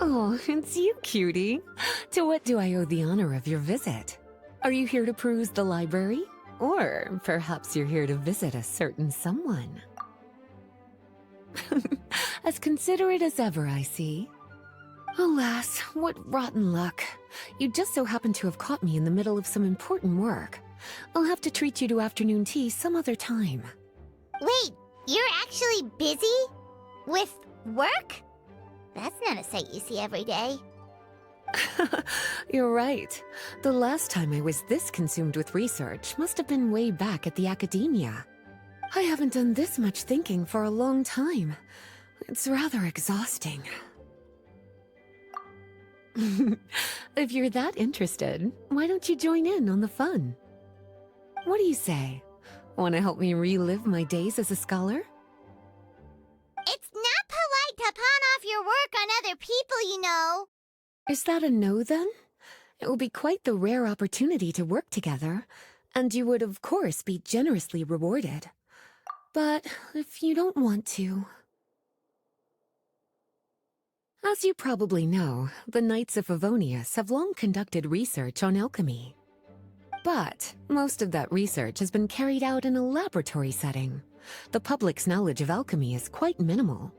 Oh, it's you, cutie. To what do I owe the honor of your visit? Are you here to peruse the library? Or perhaps you're here to visit a certain someone? As considerate as ever, I see. Alas, what rotten luck. You just so happen to have caught me in the middle of some important work. I'll have to treat you to afternoon tea some other time. Wait, you're actually busy? With work? That's not a sight you see every day. You're right. The last time I was this consumed with research must have been way back at the academia. I haven't done this much thinking for a long time. It's rather exhausting. If you're that interested, why don't you join in on the fun? What do you say? Want to help me relive my days as a scholar? It's not polite to pawn off your work on other people, you know. Is that a no, then? It will be quite the rare opportunity to work together, and you would, of course, be generously rewarded. But if you don't want to... As you probably know, the Knights of Favonius have long conducted research on alchemy. But most of that research has been carried out in a laboratory setting. The public's knowledge of alchemy is quite minimal.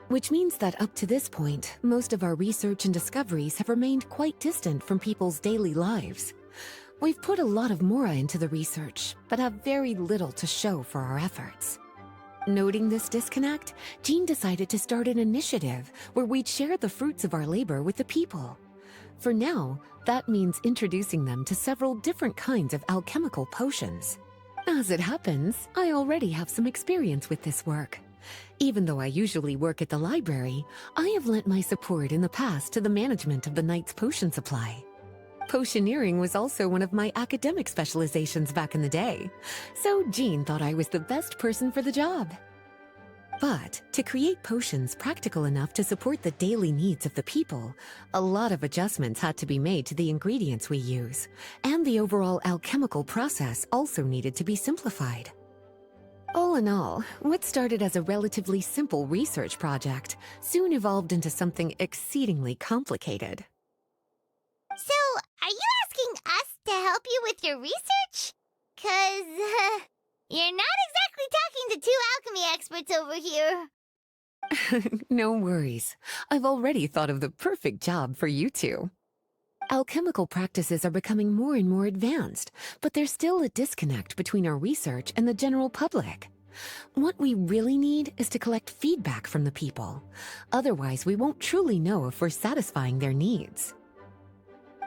Which means that up to this point, most of our research and discoveries have remained quite distant from people's daily lives. We've put a lot of mora into the research, but have very little to show for our efforts. Noting this disconnect, Jean decided to start an initiative where we'd share the fruits of our labor with the people. For now, that means introducing them to several different kinds of alchemical potions. As it happens, I already have some experience with this work. Even though I usually work at the library, I have lent my support in the past to the management of the Knight's potion supply. Potioneering was also one of my academic specializations back in the day, so Jean thought I was the best person for the job. But to create potions practical enough to support the daily needs of the people, a lot of adjustments had to be made to the ingredients we use, and the overall alchemical process also needed to be simplified. All in all, what started as a relatively simple research project soon evolved into something exceedingly complicated. So, are you asking us to help you with your research? 'Cause, you're not exactly talking to two alchemy experts over here. No worries. I've already thought of the perfect job for you two. Alchemical practices are becoming more and more advanced, but there's still a disconnect between our research and the general public. What we really need is to collect feedback from the people. Otherwise, we won't truly know if we're satisfying their needs.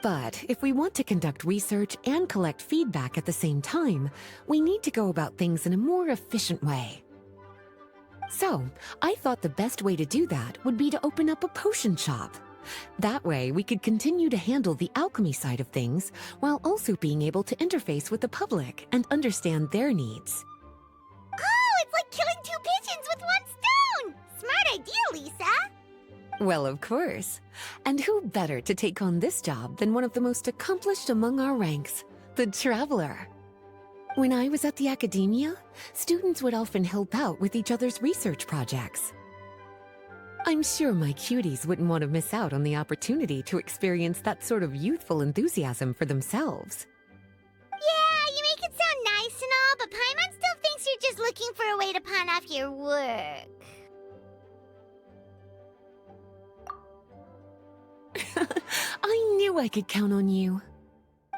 But if we want to conduct research and collect feedback at the same time, we need to go about things in a more efficient way. So, I thought the best way to do that would be to open up a potion shop. That way, we could continue to handle the alchemy side of things while also being able to interface with the public and understand their needs. Oh, it's like killing two pigeons with one stone! Smart idea, Lisa! Well, of course. And who better to take on this job than one of the most accomplished among our ranks, the Traveler? When I was at the academia, students would often help out with each other's research projects. I'm sure my cuties wouldn't want to miss out on the opportunity to experience that sort of youthful enthusiasm for themselves. Yeah, you make it sound nice and all, but Paimon still thinks you're just looking for a way to pawn off your work. I knew I could count on you.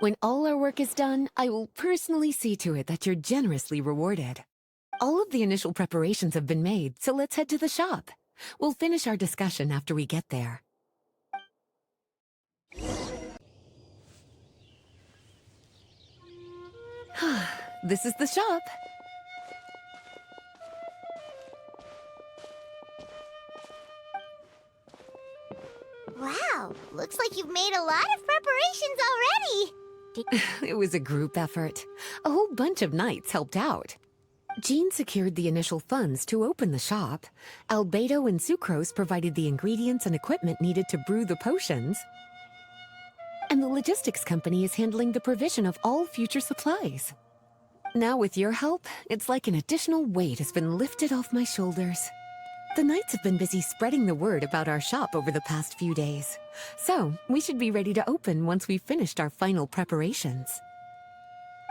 When all our work is done, I will personally see to it that you're generously rewarded. All of the initial preparations have been made, so let's head to the shop. We'll finish our discussion after we get there. This is the shop. Wow, looks like you've made a lot of preparations already. It was a group effort. A whole bunch of knights helped out. Jean secured the initial funds to open the shop. Albedo and Sucrose provided the ingredients and equipment needed to brew the potions. And the logistics company is handling the provision of all future supplies. Now with your help, it's like an additional weight has been lifted off my shoulders. The knights have been busy spreading the word about our shop over the past few days. So, we should be ready to open once we've finished our final preparations.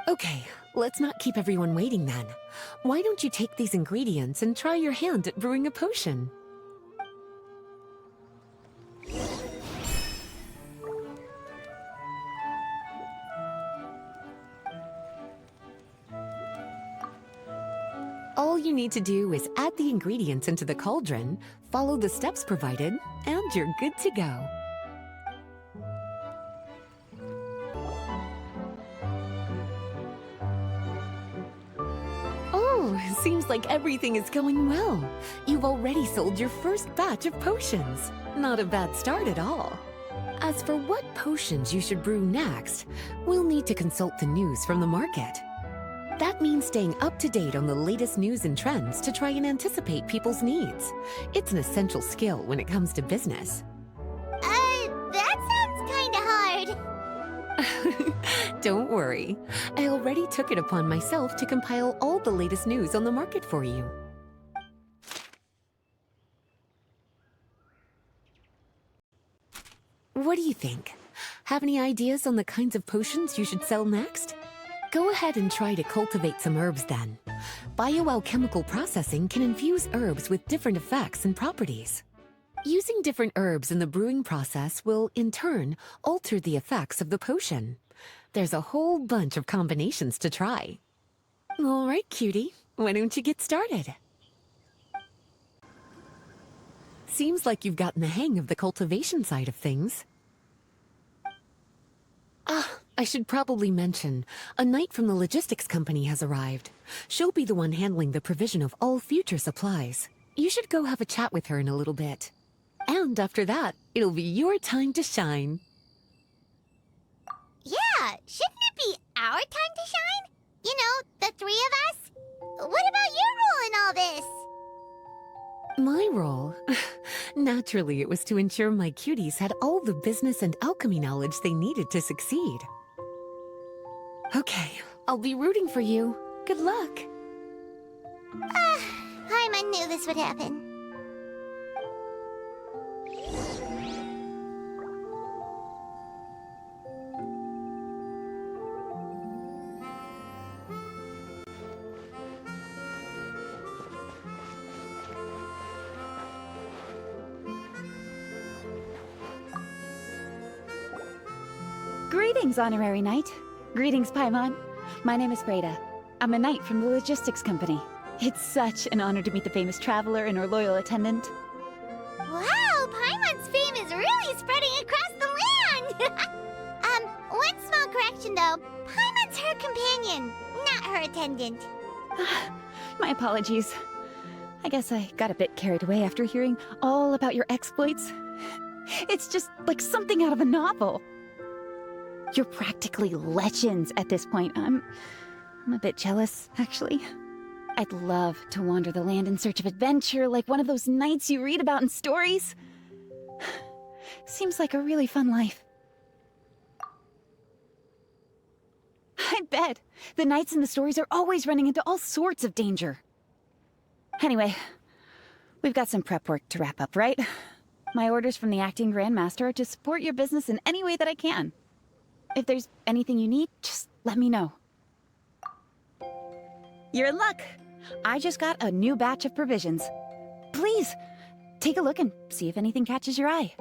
Okay, let's not keep everyone waiting then. Why don't you take these ingredients and try your hand at brewing a potion? All you need to do is add the ingredients into the cauldron, follow the steps provided, and you're good to go. Oh, seems like everything is going well. You've already sold your first batch of potions. Not a bad start at all. As for what potions you should brew next, we'll need to consult the news from the market. That means staying up to date on the latest news and trends to try and anticipate people's needs. It's an essential skill when it comes to business. That sounds kinda hard. Don't worry. I already took it upon myself to compile all the latest news on the market for you. What do you think? Have any ideas on the kinds of potions you should sell next? Go ahead and try to cultivate some herbs then. Bioalchemical processing can infuse herbs with different effects and properties. Using different herbs in the brewing process will, in turn, alter the effects of the potion. There's a whole bunch of combinations to try. All right, cutie, why don't you get started? Seems like you've gotten the hang of the cultivation side of things. I should probably mention, a knight from the logistics company has arrived. She'll be the one handling the provision of all future supplies. You should go have a chat with her in a little bit. And after that, it'll be your time to shine. Yeah, shouldn't it be our time to shine? You know, the three of us? What about your role in all this? My role? Naturally, it was to ensure my cuties had all the business and alchemy knowledge they needed to succeed. Okay, I'll be rooting for you. Good luck. Paimon knew this would happen. Greetings, Honorary Knight. Greetings, Paimon. My name is Breda. I'm a knight from the logistics company. It's such an honor to meet the famous traveler and her loyal attendant. Wow, Paimon's fame is really spreading across the land! One small correction though. Paimon's her companion, not her attendant. My apologies. I guess I got a bit carried away after hearing all about your exploits. It's just like something out of a novel. You're practically legends at this point. I'm a bit jealous, actually. I'd love to wander the land in search of adventure like one of those knights you read about in stories. Seems like a really fun life. I bet. The knights in the stories are always running into all sorts of danger. Anyway, we've got some prep work to wrap up, right? My orders from the acting grandmaster are to support your business in any way that I can. If there's anything you need, just let me know. You're in luck. I just got a new batch of provisions. Please, take a look and see if anything catches your eye.